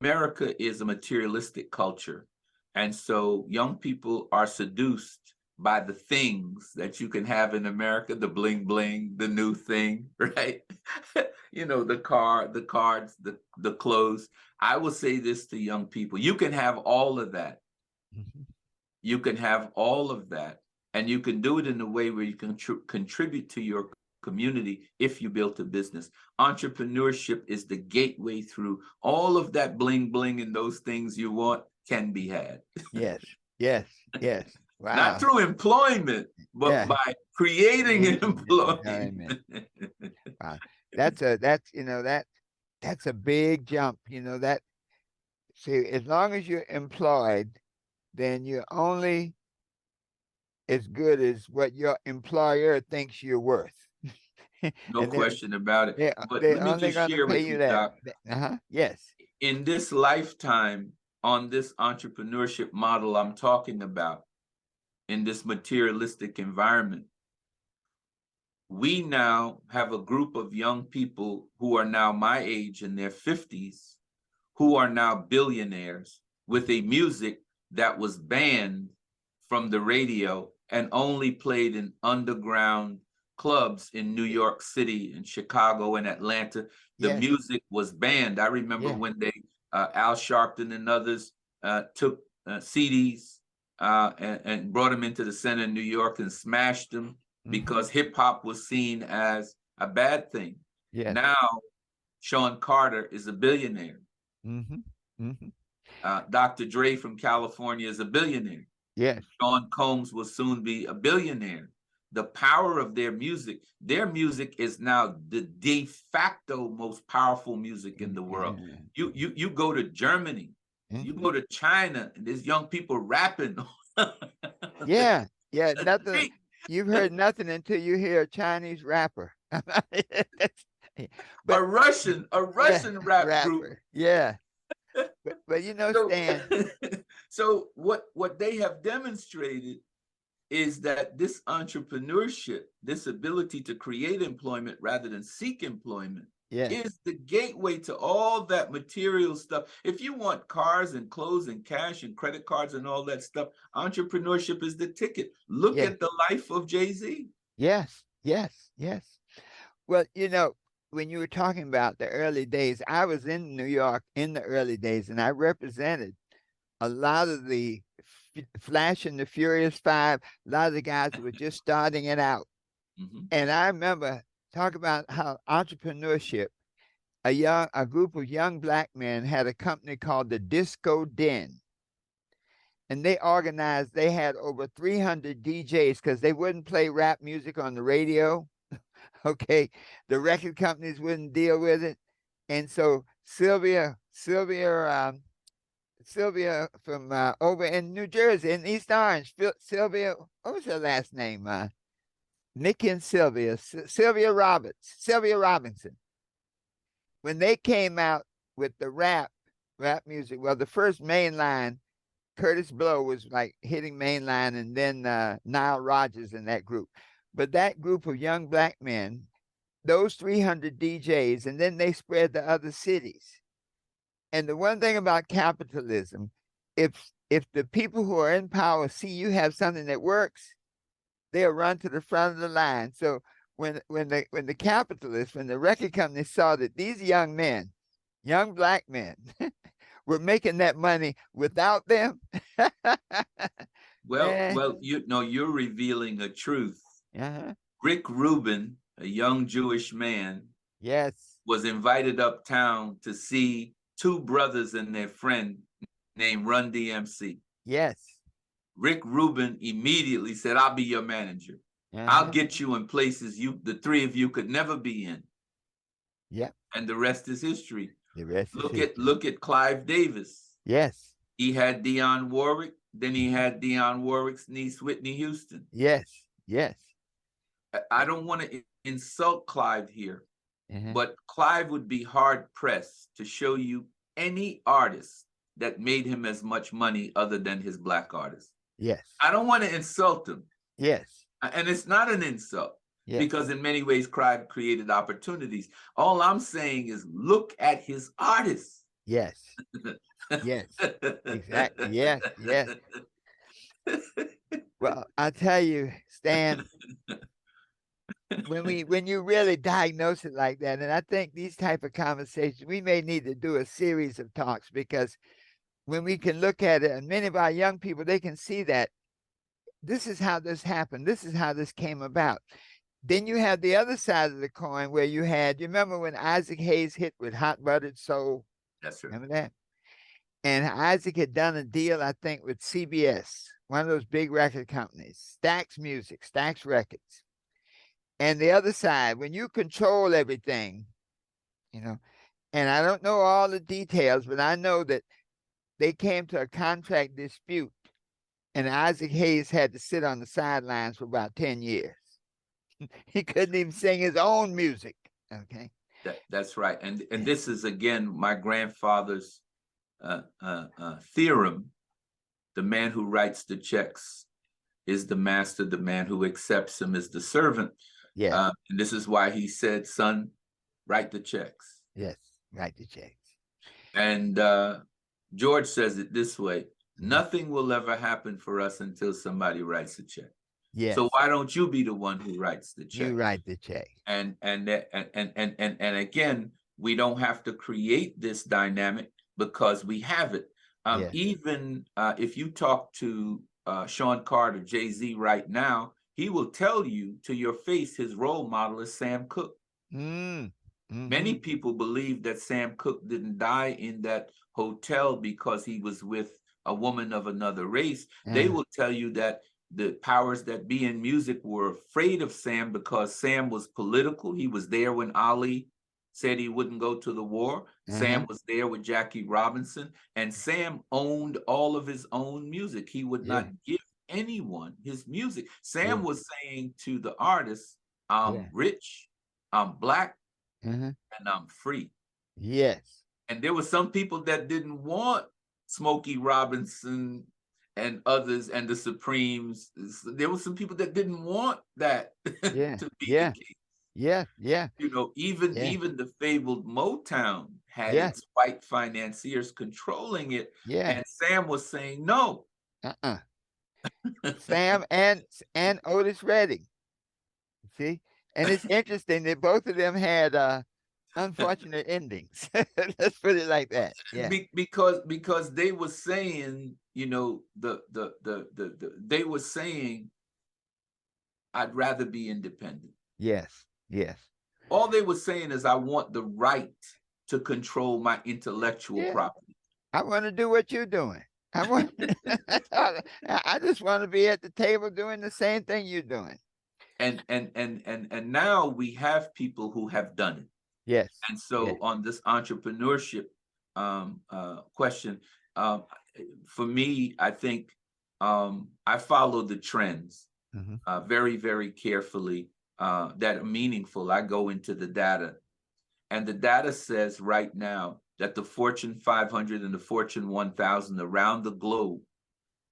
America is a materialistic culture. And so young people are seduced by the things that you can have in America, the bling bling, the new thing, right? You know, the car, the cards, the clothes. I will say this to young people: you can have all of that. Mhm. You can have all of that, and you can do it in a way where you can contribute to your community if you built a business. Entrepreneurship is the gateway through all of that bling bling, and those things you want can be had. Yes, yes, yes. Not Wow. through employment, but Yeah. by creating employment. Amen. Wow. That's a big jump. See, as long as you're employed, then you're only as good as what your employer thinks you're worth. No And they're question about it. they're But they're let me only just gonna share pay with you you, that. Doc, Yes. in this lifetime, on this entrepreneurship model I'm talking about, in this materialistic environment, we now have a group of young people who are now my age in their 50s, who are now billionaires with a music that was banned from the radio and only played in underground clubs in New York City and Chicago and Atlanta. The Yes. music was banned. I remember Yeah. when they, Al Sharpton and others, took CDs and brought them into the center of New York and smashed them because hip hop was seen as a bad thing. Yes. Now, Sean Carter is a billionaire. Mm-hmm. Mm-hmm. Dr. Dre from California is a billionaire. Yes. Sean Combs will soon be a billionaire. The power of their music is now the de facto most powerful music in the world. You go to Germany, you go to China, and there's young people rapping. Yeah. Yeah. Nothing. You've heard nothing until you hear a Chinese rapper. A But Russian rap group. rapper. Yeah. But So, Stan. so what they have demonstrated is that this entrepreneurship, this ability to create employment rather than seek employment, Yes. is the gateway to all that material stuff. If you want cars and clothes and cash and credit cards and all that stuff, entrepreneurship is the ticket. Look Yes. at the life of Jay-Z. Yes. Yes. Yes. Well, when you were talking about the early days, I was in New York in the early days, and I represented a lot of the Flash and the Furious Five, a lot of the guys who were just starting it out. Mhm. And I remember talking about how entrepreneurship, a group of young black men had a company called the Disco Den. And they had over 300 DJs because they wouldn't play rap music on the radio. Okay. The record companies wouldn't deal with it. And so Sylvia from over in New Jersey, in East Orange, Sylvia, what was her last name? Nikki and Sylvia Robinson. When they came out with the rap music, well, the first main line, Curtis Blow was like hitting mainline, and then Nile Rodgers in that group. But that group of young black men, those 300 DJs, and then they spread to other cities. And the one thing about capitalism, if the people who are in power see you have something that works, they'll run to the front of the line. So when the capitalists, when the record companies saw that these young men, young black men, were making that money without them, man. Well, you're revealing a truth. Uh-huh. Rick Rubin, a young Jewish man, Yes. was invited uptown to see two brothers and their friend named Run DMC. Yes. Rick Rubin immediately said, "I'll be your manager. I'll Uh-huh. get you in places the three of you could never be in." Yep. And the rest is history. The rest is Look history. at Clive Davis. Yes. He had Dionne Warwick, then he had Dionne Warwick's niece, Whitney Houston. Yes. Yes. I don't want to insult Clive here, Uh-huh. but Clive would be hard pressed to show you any artist that made him as much money other than his black artists. Yes. I don't want to insult him. Yes. And it's not an insult, yes. because in many ways, Clive created opportunities. All I'm saying is look at his artists. Yes. Yes. Exactly. Yes. Yes. Well, I tell you, Stan, when you really diagnose it like that, and I think these type of conversations, we may need to do a series of talks, because when we can look at it, and many of our young people, they can see that this is how this happened. This is how this came about. Then you have the other side of the coin where you remember when Isaac Hayes hit with Hot Buttered Soul? Yes, sir. Remember that? And Isaac had done a deal, I think, with CBS, one of those big record companies, Stax Music, Stax Records. And the other side, when you control everything, and I don't know all the details, but I know that they came to a contract dispute, and Isaac Hayes had to sit on the sidelines for about 10 years. He couldn't even sing his own music. Okay. That's right. And this is, again, my grandfather's theorem. The man who writes the checks is the master. The man who accepts them is the servant. Yeah. And this is why he said, son, write the checks. Yes, write the checks. And George says it this way: nothing will ever happen for us until somebody writes a check. Yes. So why don't you be the one who writes the check? You write the check. And again, we don't have to create this dynamic because we have it. Yes. Even if you talk to Sean Carter, Jay-Z right now, he will tell you to your face his role model is Sam Cooke. Mm-hmm. Many people believe that Sam Cooke didn't die in that hotel because he was with a woman of another race. They will tell you that the powers that be in music were afraid of Sam because Sam was political. He was there when Ali said he wouldn't go to the war. Sam was there with Jackie Robinson, and Sam owned all of his own music. He would not give anyone his music. Sam was saying to the artists, I'm rich, I'm black, and I'm free. Yes. And there were some people that didn't want Smokey Robinson and others and the Supremes. There were some people that didn't want that to be the case. Yeah. Even the fabled Motown had its white financiers controlling it. And Sam was saying no. Sam and Otis Redding. See? And it's interesting that both of them had unfortunate endings. Let's put it like that. Yeah. Because they were saying, they were saying, I'd rather be independent. Yes. All they were saying is, I want the right to control my intellectual property. I want to do what you're doing. I just want to be at the table doing the same thing you're doing. And now we have people who have done it. Yes. And so on this entrepreneurship question, for me, I think I follow the trends very, very carefully that are meaningful. I go into the data, and the data says right now that the Fortune 500 and the Fortune 1000 around the globe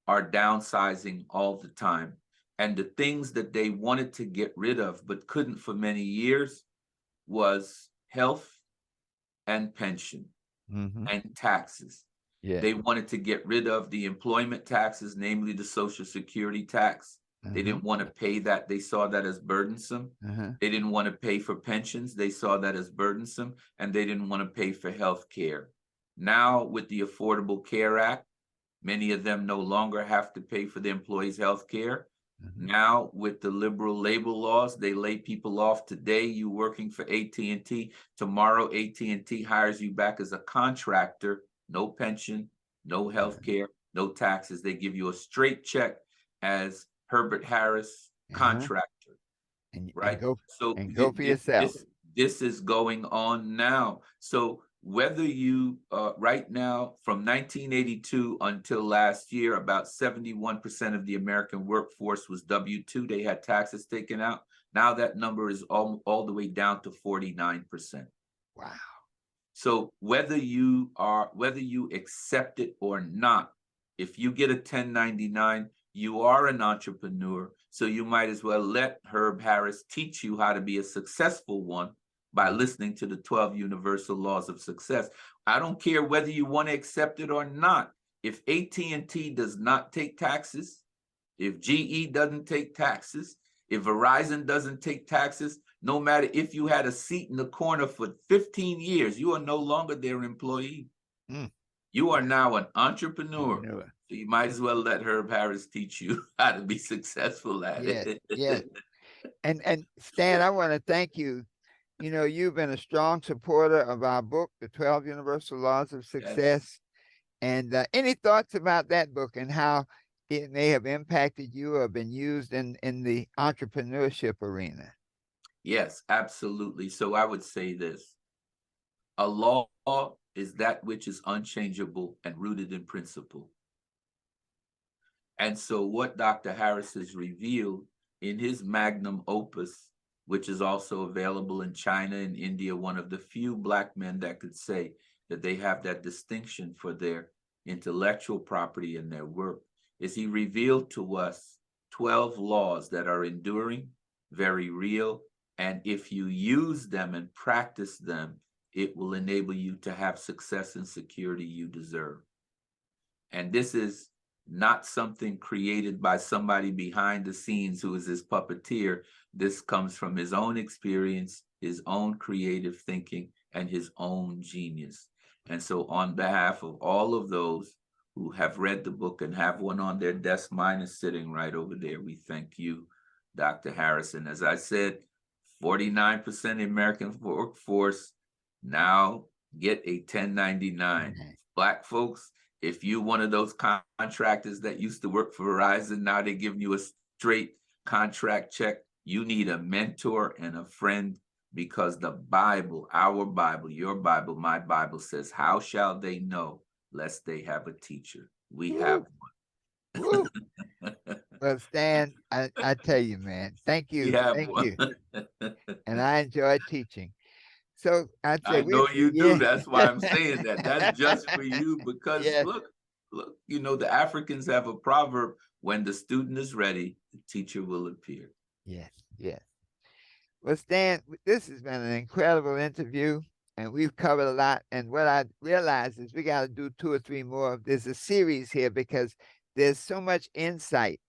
are downsizing all the time. And the things that they wanted to get rid of but couldn't for many years was health and pension and taxes. They wanted to get rid of the employment taxes, namely the Social Security tax. They didn't want to pay that. They saw that as burdensome. They didn't want to pay for pensions. They saw that as burdensome. And they didn't want to pay for health care. Now, with the Affordable Care Act, many of them no longer have to pay for the employees' health care. Now, with the liberal labor laws, they lay people off. Today, you working for AT&T. Tomorrow, AT&T hires you back as a contractor. No pension, no health care, no taxes. They give you a straight check as Herbert Harris contractor. Right? And go for yourself. This is going on now. So whether you right now, from 1982 until last year, about 71% of the American workforce was W-2. They had taxes taken out. Now that number is all the way down to 49%. Wow. So whether you accept it or not, if you get a 1099, you are an entrepreneur. So you might as well let Herb Harris teach you how to be a successful one by listening to the 12 universal laws of success. I don't care whether you want to accept it or not. If AT&T does not take taxes, If GE doesn't take taxes, if Verizon doesn't take taxes, no matter if you had a seat in the corner for 15 years, you are no longer their employee. Mm. You are now an entrepreneur. Entrepreneur. So you might as well let Herb Harris teach you how to be successful at Yes, it. yes. And Stan, I want to thank you. You know, you've been a strong supporter of our book, The 12 Universal Laws of Yes. Success. And any thoughts about that book and how it may have impacted you or been used in the entrepreneurship arena? Yes, absolutely. So I would say this: a law is that which is unchangeable and rooted in principle. And so what Dr. Harris has revealed in his magnum opus, which is also available in China and India, one of the few Black men that could say that they have that distinction for their intellectual property and their work, is he revealed to us 12 laws that are enduring, very real, and if you use them and practice them, it will enable you to have success and security you deserve. And this is not something created by somebody behind the scenes who is his puppeteer. This comes from his own experience, his own creative thinking, and his own genius. And so on behalf of all of those who have read the book and have one on their desk, mine is sitting right over there, we thank you, Dr. Harrison. As I said, 49% American workforce now get a 1099. Black folks, if you one of those contractors that used to work for Verizon, now they're giving you a straight contract check, you need a mentor and a friend, because the Bible, our Bible, your Bible, my Bible says, how shall they know lest they have a teacher? We have Woo. one. Well, Stan, I tell you, man, thank We you. have Thank one. you. And I enjoy teaching. So I'd say I know you do. yeah. That's why I'm saying that. That's just for you, because Yes, look, the Africans have a proverb: when the student is ready, the teacher will appear. yes, yes. Well, Stan, this has been an incredible interview, and we've covered a lot. And what I realized is we got to do 2 or 3 more. There's a series here because there's so much insight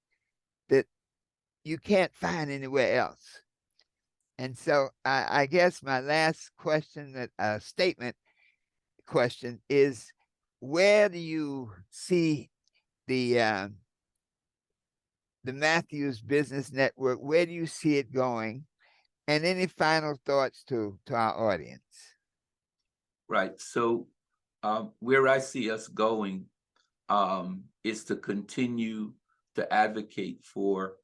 that you can't find anywhere else. And so I guess my last question, statement question is, where do you see the Matthews Business Network? Where do you see it going? And any final thoughts to our audience? Right. So where I see us going is to continue to advocate for,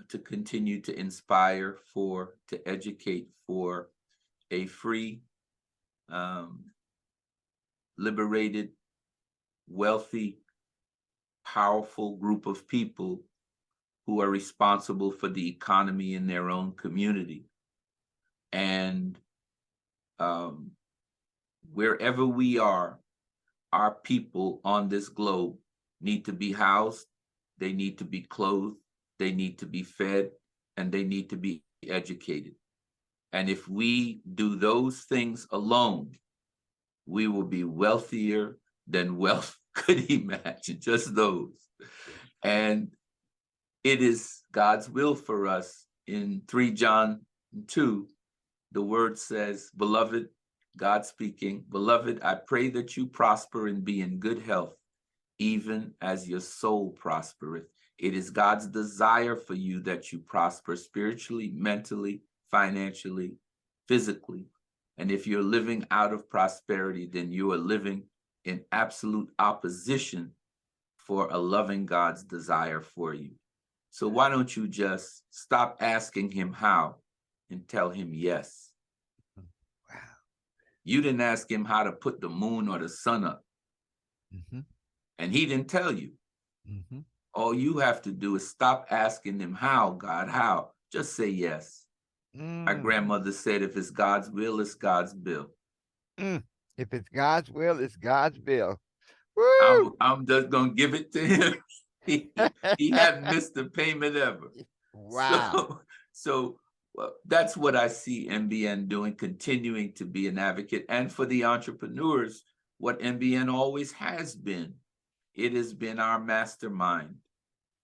to continue to inspire for, to educate for a free, liberated, wealthy, powerful group of people who are responsible for the economy in their own community. And wherever we are, our people on this globe need to be housed, they need to be clothed, they need to be fed, and they need to be educated. And if we do those things alone, we will be wealthier than wealth could imagine, just those. And it is God's will for us. In 3 John 2, the word says, beloved, God speaking, beloved, I pray that you prosper and be in good health, even as your soul prospereth. It is God's desire for you that you prosper spiritually, mentally, financially, physically. And if you're living out of prosperity, then you are living in absolute opposition for a loving God's desire for you. So why don't you just stop asking him how and tell him yes? Wow. You didn't ask him how to put the moon or the sun up, and he didn't tell you. All you have to do is stop asking him how, God, how? Just say yes. My grandmother said, if it's God's will, it's God's bill. If it's God's will, it's God's bill. Woo! I'm just gonna give it to him. He hadn't missed a payment ever. Wow. So well, that's what I see MBN doing, continuing to be an advocate. And for the entrepreneurs, what MBN always has been, it has been our mastermind.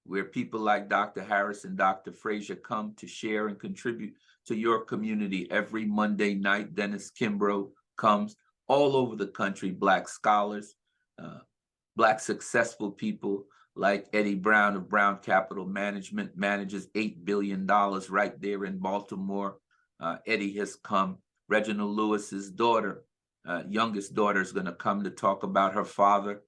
where people like Dr. Harris and Dr. Frazier come to share and contribute to your community every Monday night. Dennis Kimbrough comes all over the country, Black scholars, Black successful people like Eddie Brown of Brown Capital Management manages $8 billion right there in Baltimore. Eddie has come. Reginald Lewis's daughter, youngest daughter, is going to come to talk about her father,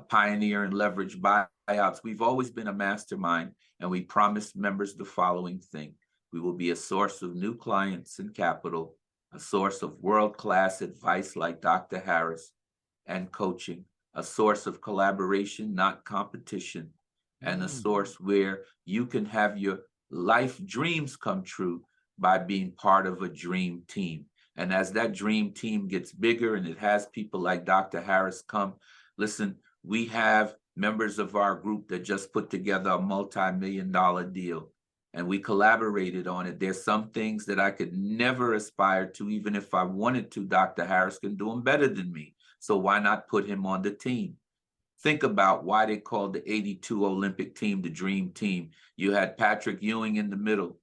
pioneer and leverage buyouts. We've always been a mastermind, and we promised members the following thing. We will be a source of new clients and capital, a source of world-class advice like Dr. Harris and coaching, a source of collaboration, not competition, and a source where you can have your life dreams come true by being part of a dream team. And as that dream team gets bigger and it has people like Dr. Harris come, listen, we have members of our group that just put together a multi-million-dollar deal, and we collaborated on it. There's some things that I could never aspire to, even if I wanted to. Dr. Harris can do them better than me. So why not put him on the team? Think about why they called the '82 Olympic team the Dream Team. You had Patrick Ewing in the middle.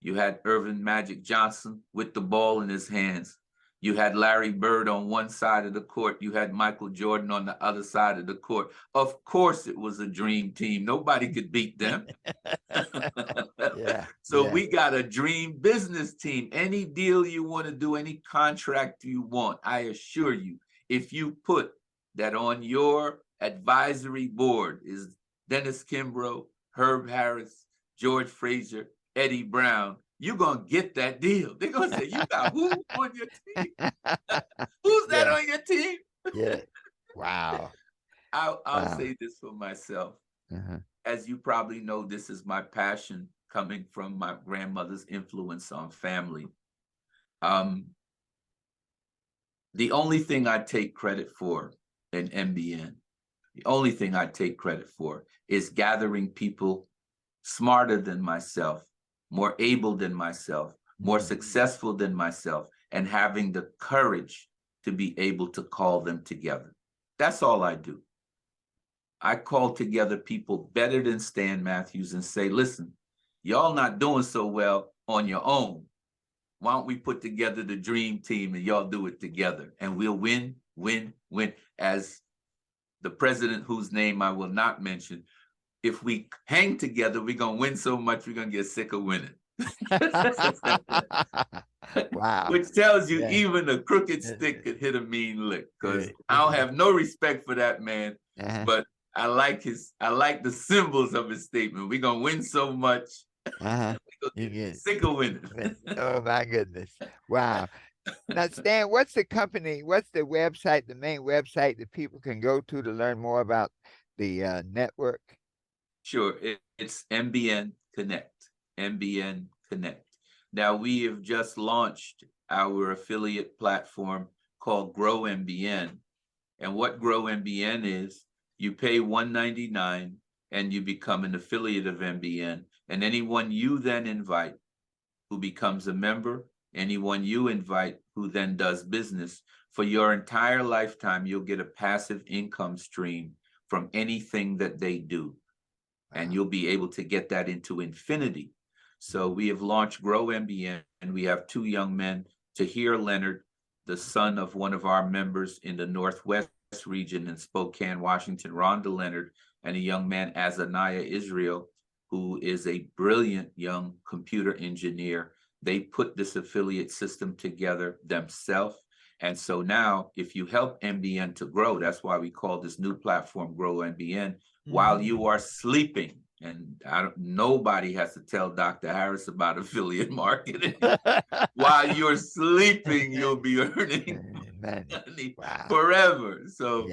You had Irvin Magic Johnson with the ball in his hands. You had Larry Bird on one side of the court. You had Michael Jordan on the other side of the court. Of course, it was a dream team. Nobody could beat them. So we got a dream business team. Any deal you want to do, any contract you want, I assure you, if you put that on your advisory board is Dennis Kimbrough, Herb Harris, George Frazier, Eddie Brown, you're going to get that deal. They're going to say, you got who on your team? Who's that on your team? Wow. I'll say this for myself. As you probably know, this is my passion coming from my grandmother's influence on family. The only thing I take credit for in MBN, the only thing I take credit for is gathering people smarter than myself, more able than myself, more successful than myself, and having the courage to be able to call them together. That's all I do. I call together people better than Stan Matthews and say, listen, y'all not doing so well on your own. Why don't we put together the dream team and y'all do it together, and we'll win, win, win. As the president, whose name I will not mention, if we hang together, we're going to win so much, we're going to get sick of winning. Wow. Which tells you even a crooked stick could hit a mean lick, because I don't have no respect for that man, but I like the symbols of his statement. We're going to win so much. Sick of winning. Oh my goodness. Wow. Now, Stan, what's the website, the main website that people can go to learn more about the network? Sure. It's MBN Connect. MBN Connect. Now, we have just launched our affiliate platform called Grow MBN. And what Grow MBN is, you pay $199 and you become an affiliate of MBN. And anyone you then invite who becomes a member, anyone you invite who then does business, for your entire lifetime, you'll get a passive income stream from anything that they do. And you'll be able to get that into infinity. So we have launched Grow MBN, and we have two young men, Tahir Leonard, the son of one of our members in the Northwest region in Spokane, Washington, Rhonda Leonard, and a young man, Azaniah Israel, who is a brilliant young computer engineer. They put this affiliate system together themselves. And so now, if you help MBN to grow, that's why we call this new platform Grow MBN, while you are sleeping. And nobody has to tell Dr. Harris about affiliate marketing. While you're sleeping, you'll be earning money forever. So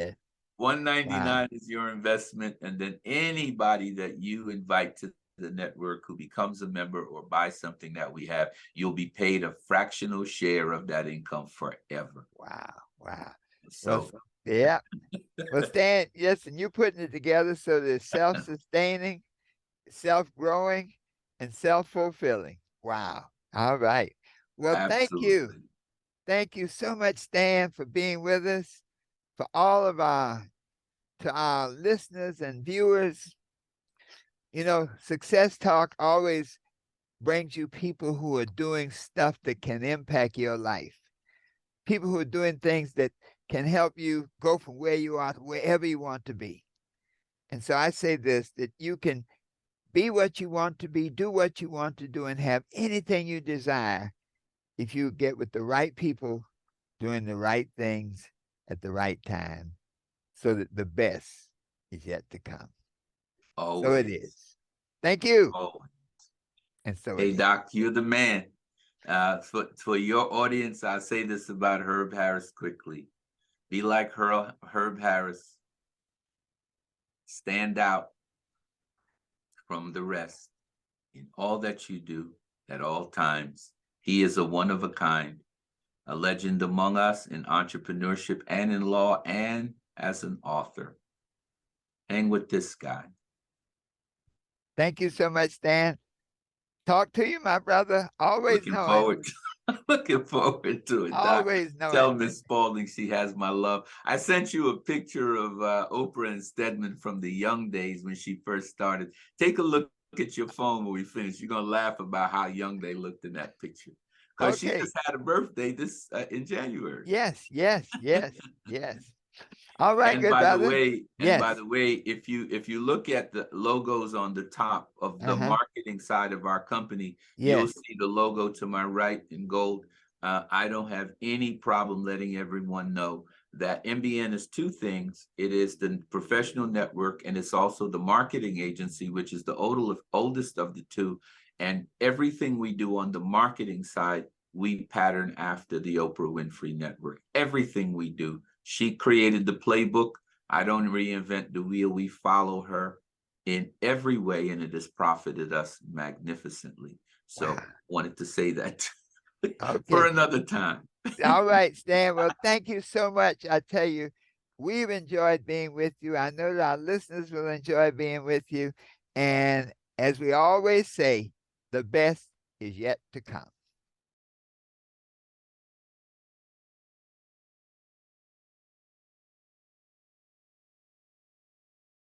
$199 is your investment, and then anybody that you invite to the network who becomes a member or buys something that we have, you'll be paid a fractional share of that income forever. Wow. So well, Stan, yes, and you're putting it together so that it's self-sustaining, self-growing, and self-fulfilling. Wow. All right. Well, absolutely. Thank you so much, Stan, for being with us. For all of our listeners and viewers, You know, Success Talk always brings you people who are doing stuff that can impact your life. People who are doing things that can help you go from where you are to wherever you want to be. And so I say this, that you can be what you want to be, do what you want to do, and have anything you desire if you get with the right people doing the right things at the right time, so that the best is yet to come. So it Always. is. Thank you. Always. And so it Hey, is. Doc, you're the man. For your audience, I'll say this about Herb Harris quickly. Be like Herb Harris. Stand out from the rest in all that you do at all times. He is a one of a kind, a legend among us in entrepreneurship and in law and as an author. Hang with this guy. Thank you so much, Stan. Talk to you, my brother. Always Looking knowing. forward looking forward to it, Doc. Always Tell knowing. Miss Spalding she has my love. I sent you a picture of Oprah and Stedman from the young days when she first started. Take a look at your phone when we finish. You're gonna laugh about how young they looked in that picture. Because she Okay. just had a birthday this in January. Yes, yes, yes, yes. All right, And good by the brother. way, Yes. if you look at the logos on the top of the Uh-huh. marketing side of our company, you'll Yes. see the logo to my right in gold. I don't have any problem letting everyone know that MBN is two things. It is the professional network, and it's also the marketing agency, which is the oldest of the two. And everything we do on the marketing side, we pattern after the Oprah Winfrey Network. Everything we do. She created the playbook. I don't reinvent the wheel. We follow her in every way, and it has profited us magnificently. So Wow. wanted to say that for Okay. another time. All right, Stan. Well, thank you so much. I tell you, we've enjoyed being with you. I know that our listeners will enjoy being with you. And as we always say, the best is yet to come.